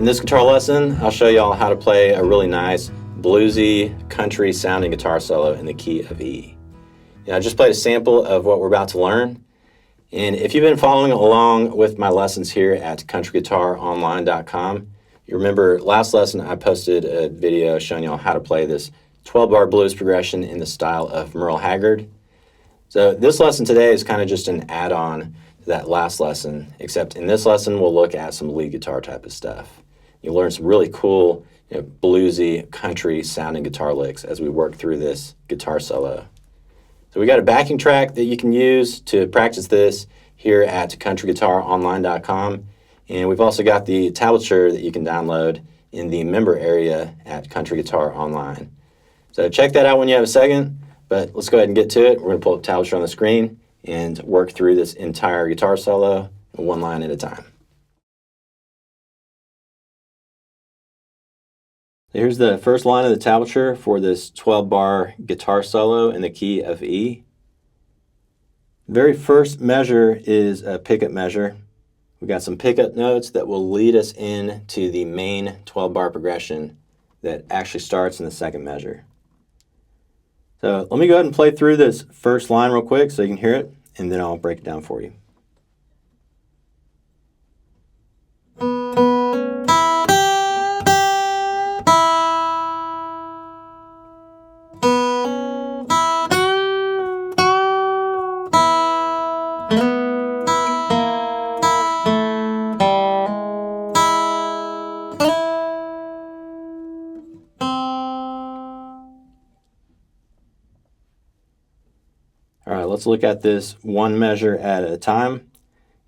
this guitar lesson, I'll show y'all how to play a really nice bluesy, country sounding guitar solo in the key of E. I just played a sample of what we're about to learn. And if you've been following along with my lessons here at countryguitaronline.com, you remember last lesson I posted a video showing y'all how to play this 12-bar blues progression in the style of Merle Haggard. So this lesson today is kind of just an add-on to that last lesson, except in this lesson we'll look at some lead guitar type of stuff. You'll learn some really cool, bluesy, country sounding guitar licks as we work through this guitar solo. So we got a backing track that you can use to practice this here at countryguitaronline.com, and we've also got the tablature that you can download in the member area at Country Guitar Online. So check that out when you have a second, but let's go ahead and get to it. We're going to pull up the tablature on the screen and work through this entire guitar solo one line at a time. Here's the first line of the tablature for this 12-bar guitar solo in the key of E. The very first measure is a pickup measure. We've got some pickup notes that will lead us into the main 12-bar progression that actually starts in the second measure. So let me go ahead and play through this first line real quick so you can hear it, and then I'll break it down for you. All right, let's look at this one measure at a time,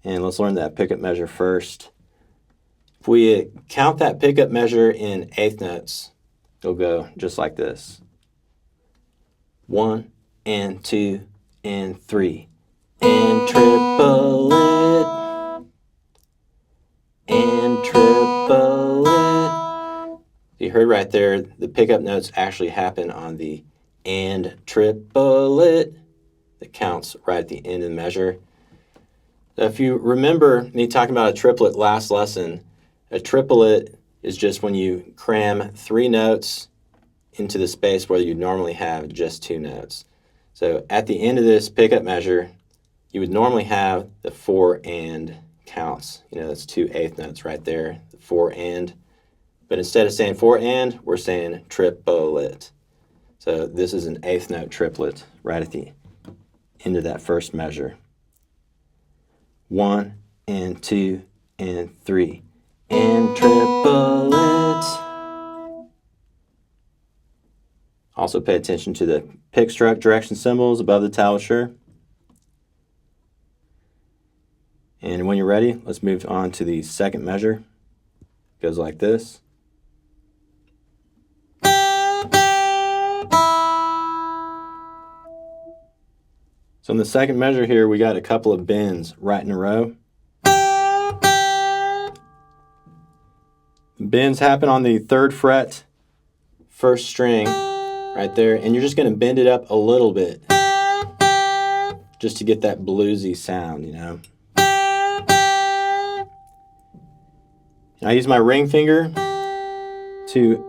and let's learn that pickup measure first. If we count that pickup measure in eighth notes, it'll go just like this. 1 and 2 and 3 and triple it and triple it. You heard right there, the pickup notes actually happen on the and triple it. That counts right at the end of the measure. Now, if you remember me talking about a triplet last lesson, a triplet is just when you cram 3 notes into the space where you normally have just 2 notes. So at the end of this pickup measure, you would normally have the 4 and counts. That's 2 eighth notes right there, the 4 and. But instead of saying 4 and, we're saying triplet. So this is an eighth note triplet right at the into that first measure. 1 and 2 and 3 and triple it. Also pay attention to the pick stroke direction symbols above the tablature. And when you're ready, let's move on to the second measure. It goes like this. So in the second measure here, we got a couple of bends right in a row. Bends happen on the 3rd fret, 1st string, right there, and you're just going to bend it up a little bit, just to get that bluesy sound, And I use my ring finger to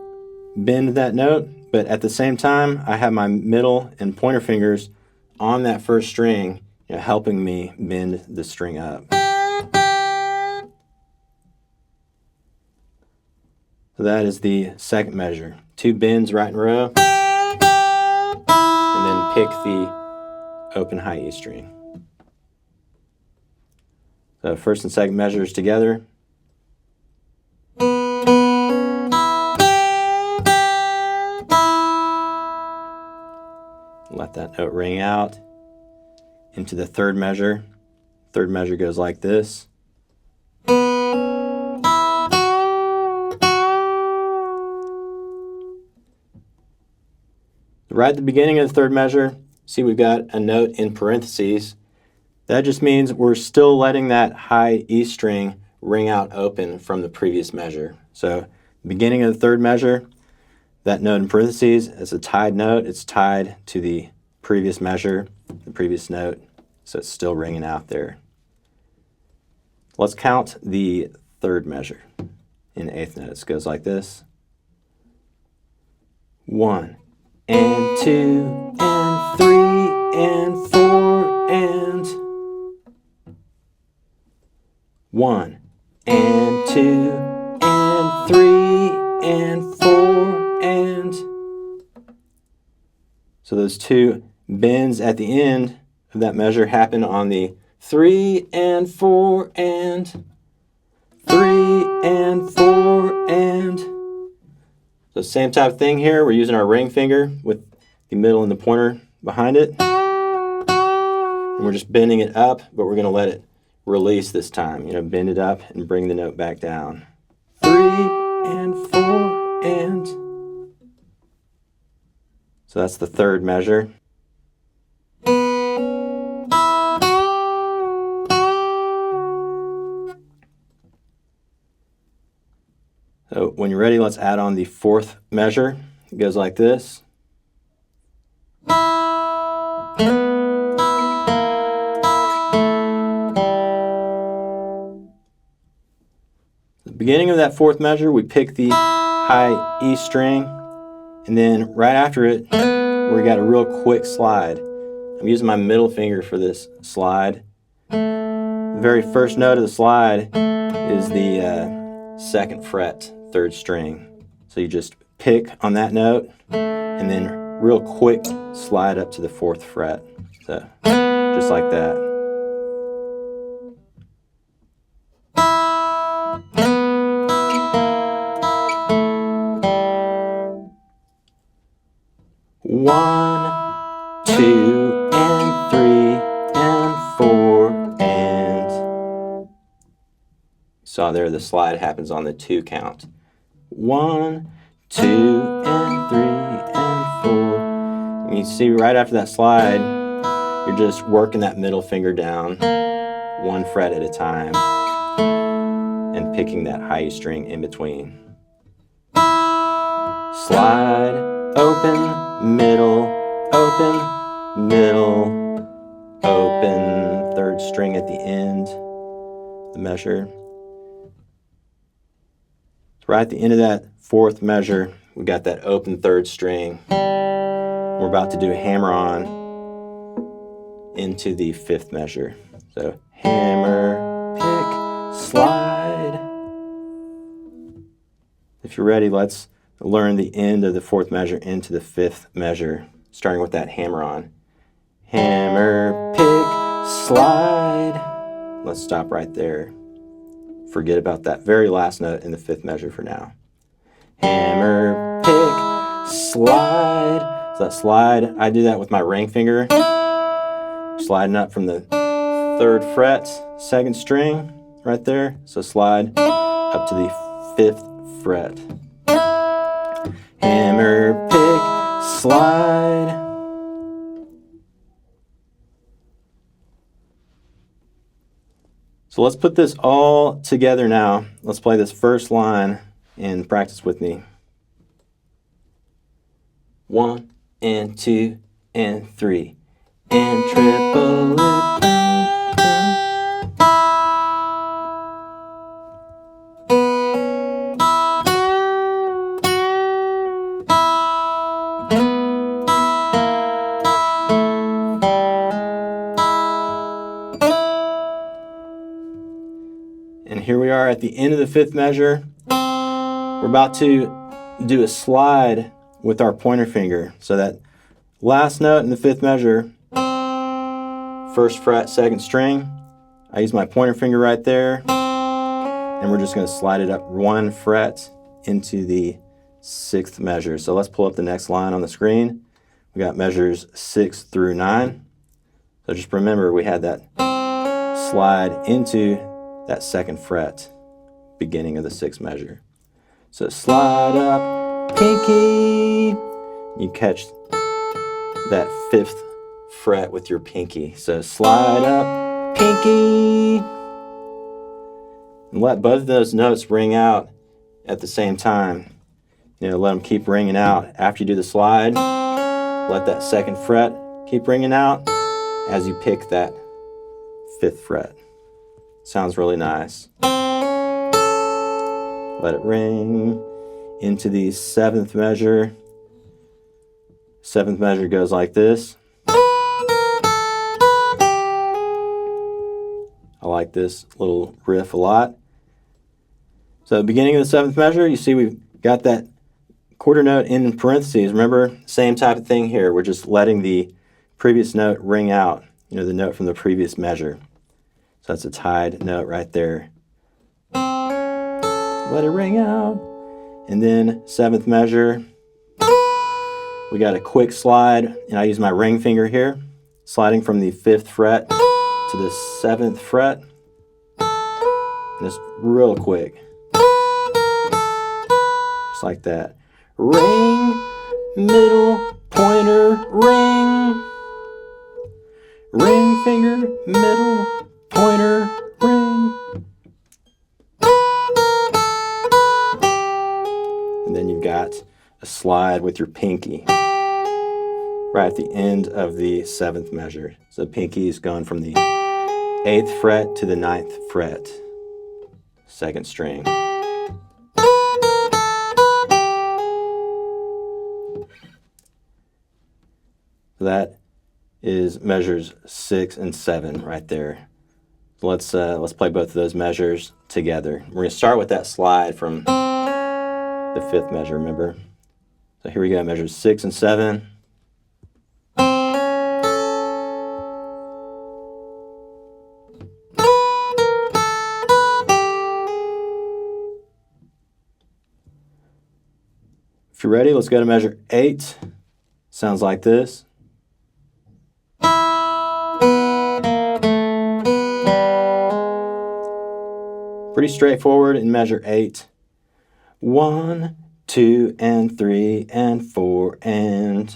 bend that note, but at the same time, I have my middle and pointer fingers on that 1st string, helping me bend the string up. So that is the second measure. 2 bends right in a row, and then pick the open high E string. So first and second measures together. Let that note ring out into the 3rd measure. 3rd measure goes like this. Right at the beginning of the 3rd measure, see we've got a note in parentheses. That just means we're still letting that high E string ring out open from the previous measure. So beginning of the 3rd measure, that note in parentheses is a tied note. It's tied to the previous measure, the previous note, so it's still ringing out there. Let's count the 3rd measure. in eighth notes. It goes like this. 1 and 2 and 3 and 4 and 1 and 2 and 3 and 4 and. So those two bends at the end of that measure happen on the 3 and 4 and 3 and 4 and. So same type of thing here. We're using our ring finger with the middle and the pointer behind it. And we're just bending it up, but we're going to let it release this time. You know, bend it up and bring the note back down. 3 and 4 and. So that's the third measure. So when you're ready, let's add on the fourth measure. It goes like this. The beginning of that fourth measure, we pick the high E string, and then right after it, we got a real quick slide. I'm using my middle finger for this slide. The very first note of the slide is the second fret, third string. So you just pick on that note and then real quick slide up to the fourth fret. So just like that. One, 2, and 3, and 4, and. Saw there the slide happens on the 2 count. 1, 2, and 3, and 4. And you see right after that slide, you're just working that middle finger down 1 fret at a time and picking that high E string in between. Slide, open, middle, open, middle, open, third string at the end, the measure. Right at the end of that fourth measure, we got that open third string. We're about to do a hammer on into the fifth measure. So hammer, pick, slide. If you're ready, let's learn the end of the fourth measure into the fifth measure, starting with that hammer on. Hammer, pick, slide. Let's stop right there. Forget about that very last note in the fifth measure for now. Hammer, pick, slide. So that slide, I do that with my ring finger. Sliding up from the third fret, second string, right there. So slide up to the fifth fret. Hammer, pick, slide. So let's put this all together now. Let's play this first line and practice with me. 1 and 2 and 3 and triple it. And here we are at the end of the fifth measure. We're about to do a slide with our pointer finger. So that last note in the fifth measure, first fret, second string, I use my pointer finger right there, and we're just going to slide it up 1 fret into the sixth measure. So let's pull up the next line on the screen. We got measures 6 through 9. So just remember we had that slide into that second fret, beginning of the sixth measure. So slide up, pinky. You catch that fifth fret with your pinky. So slide up, pinky. And let both of those notes ring out at the same time. You know, let them keep ringing out after you do the slide. Let that second fret keep ringing out as you pick that fifth fret. Sounds really nice. Let it ring into the 7th measure. 7th measure goes like this. I like this little riff a lot. So beginning of the 7th measure, you see we've got that quarter note in parentheses. Remember, same type of thing here. We're just letting the previous note ring out, the note from the previous measure. So that's a tied note right there. Let it ring out. And then 7th measure, we got a quick slide, and I use my ring finger here, sliding from the 5th fret to the 7th fret. And it's real quick. Just like that. Ring, middle, pointer, ring. Ring finger, middle, pointer, ring. And then you've got a slide with your pinky right at the end of the 7th measure. So the pinky is going from the 8th fret to the 9th fret, 2nd string. So that is measures 6 and 7 right there. So let's play both of those measures together. We're going to start with that slide from the 5th measure, remember? So here we go, measures 6 and 7. If you're ready, let's go to measure 8. Sounds like this. Pretty straightforward in measure 8. 1, 2, and 3, and 4, and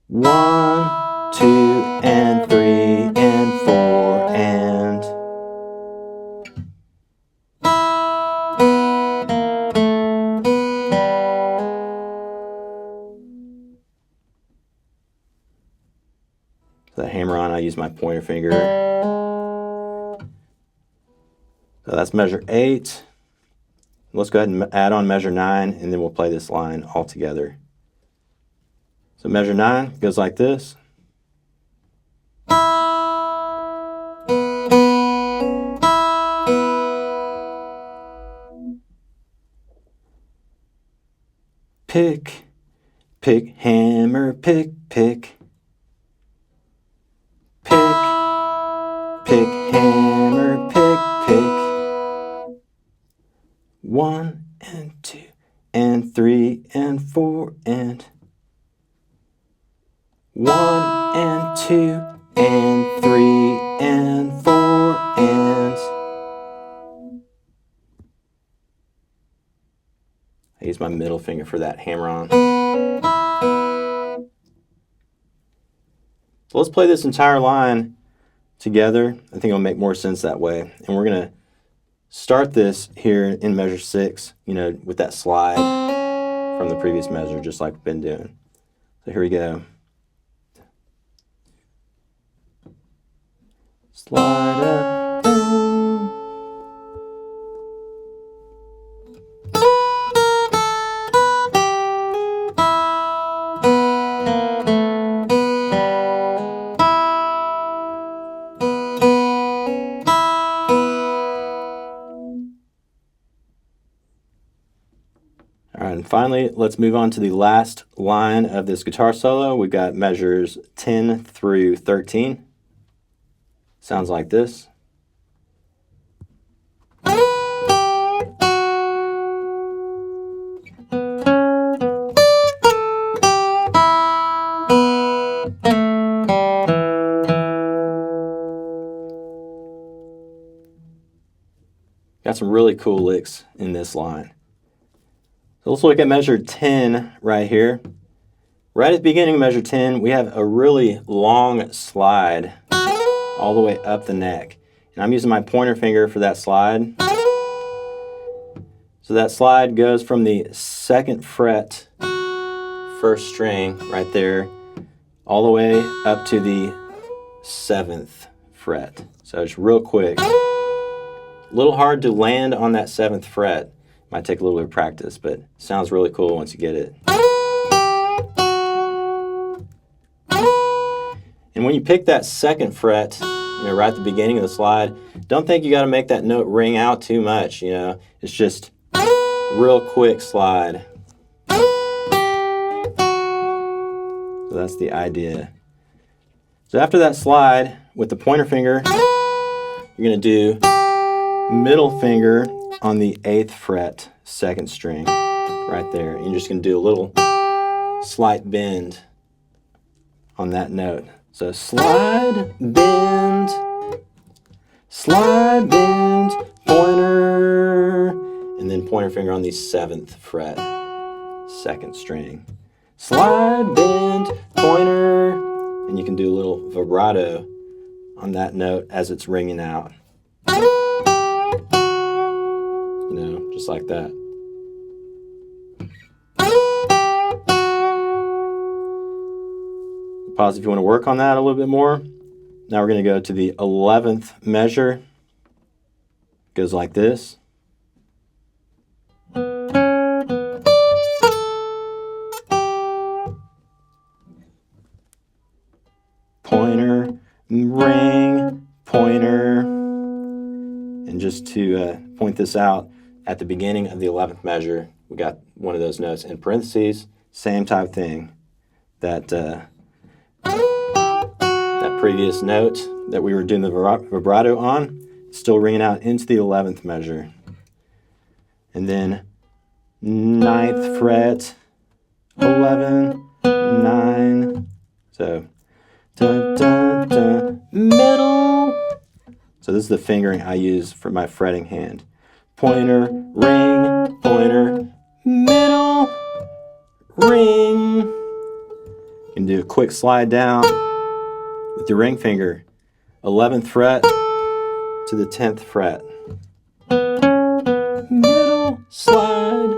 1, 2, and 3, and 4, and so that hammer on, I use my pointer finger. So that's measure 8. Let's go ahead and add on measure 9, and then we'll play this line all together. So measure 9 goes like this. Pick, pick, hammer, pick, pick. Pick, pick, hammer, pick, pick. 1, and 2, and 3, and 4, and 1, and 2, and 3, and 4, and I use my middle finger for that hammer on. So let's play this entire line together. I think it'll make more sense that way. And we're going to start this here in measure 6, with that slide from the previous measure, just like we've been doing. So here we go. Slide up, boom. All right, and finally, let's move on to the last line of this guitar solo. We've got measures 10 through 13. Sounds like this. Got some really cool licks in this line. So let's look at measure 10 right here. Right at the beginning of measure 10, we have a really long slide all the way up the neck. And I'm using my pointer finger for that slide. So that slide goes from the 2nd fret, 1st string right there, all the way up to the 7th fret. So it's real quick. A little hard to land on that 7th fret. Might take a little bit of practice, but sounds really cool once you get it. And when you pick that 2nd fret, right at the beginning of the slide, don't think you got to make that note ring out too much, It's just real quick slide. So that's the idea. So after that slide, with the pointer finger, you're going to do middle finger on the 8th fret, 2nd string, right there. And you're just going to do a little slight bend on that note. So slide, bend, pointer, and then pointer finger on the 7th fret, 2nd string. Slide, bend, pointer, and you can do a little vibrato on that note as it's ringing out. Just like that. Pause if you want to work on that a little bit more. Now we're going to go to the 11th measure. It goes like this. Pointer, ring, pointer. And just to point this out, at the beginning of the 11th measure, we got one of those notes in parentheses, same type thing. That previous note that we were doing the vibrato on, still ringing out into the 11th measure. And then 9th fret, 11, 9. So, dun, dun, dun, middle. So this is the fingering I use for my fretting hand. Pointer, ring, pointer, middle, ring. You can do a quick slide down with your ring finger, 11th fret to the 10th fret. Middle, slide.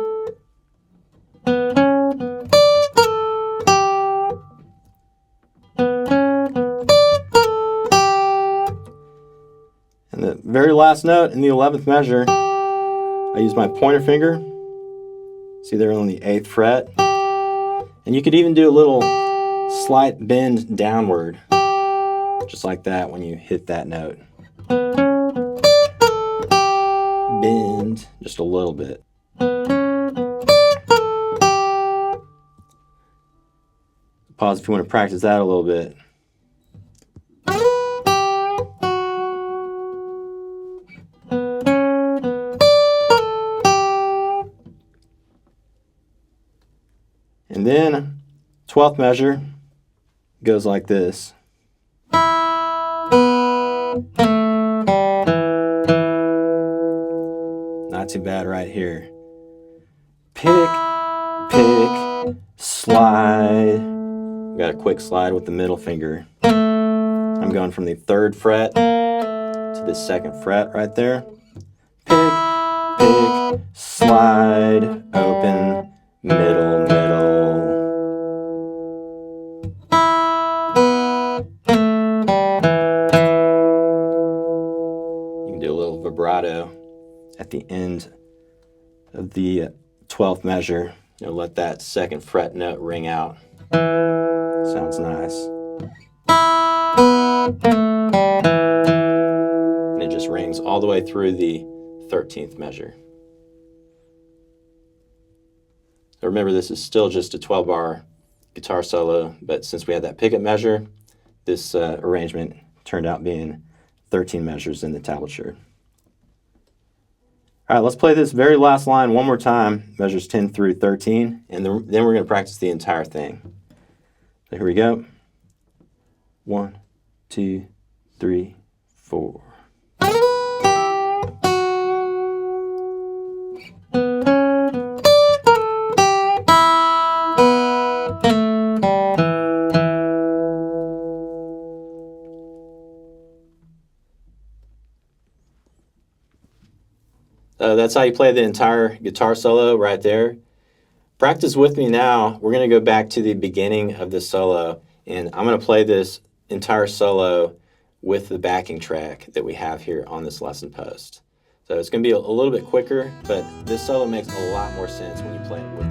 And the very last note in the 11th measure, I use my pointer finger. See there on the 8th fret. And you could even do a little slight bend downward, just like that when you hit that note. Bend just a little bit. Pause if you want to practice that a little bit. And then 12th measure goes like this. Not too bad right here. Pick, slide. We got a quick slide with the middle finger. I'm going from the 3rd fret to the 2nd fret right there. Pick, slide, open, middle, middle. You can do a little vibrato at the end of the 12th measure. Let that 2nd fret note ring out. Sounds nice. And it just rings all the way through the 13th measure. So remember, this is still just a 12-bar guitar solo, but since we had that pickup measure, this arrangement turned out being 13 measures in the tablature. All right, let's play this very last line one more time, measures 10 through 13, and then we're going to practice the entire thing. So here we go. 1, 2, 3, 4. That's how you play the entire guitar solo right there. Practice with me now. We're going to go back to the beginning of the solo, and I'm going to play this entire solo with the backing track that we have here on this lesson post. So it's going to be a little bit quicker, but this solo makes a lot more sense when you play it with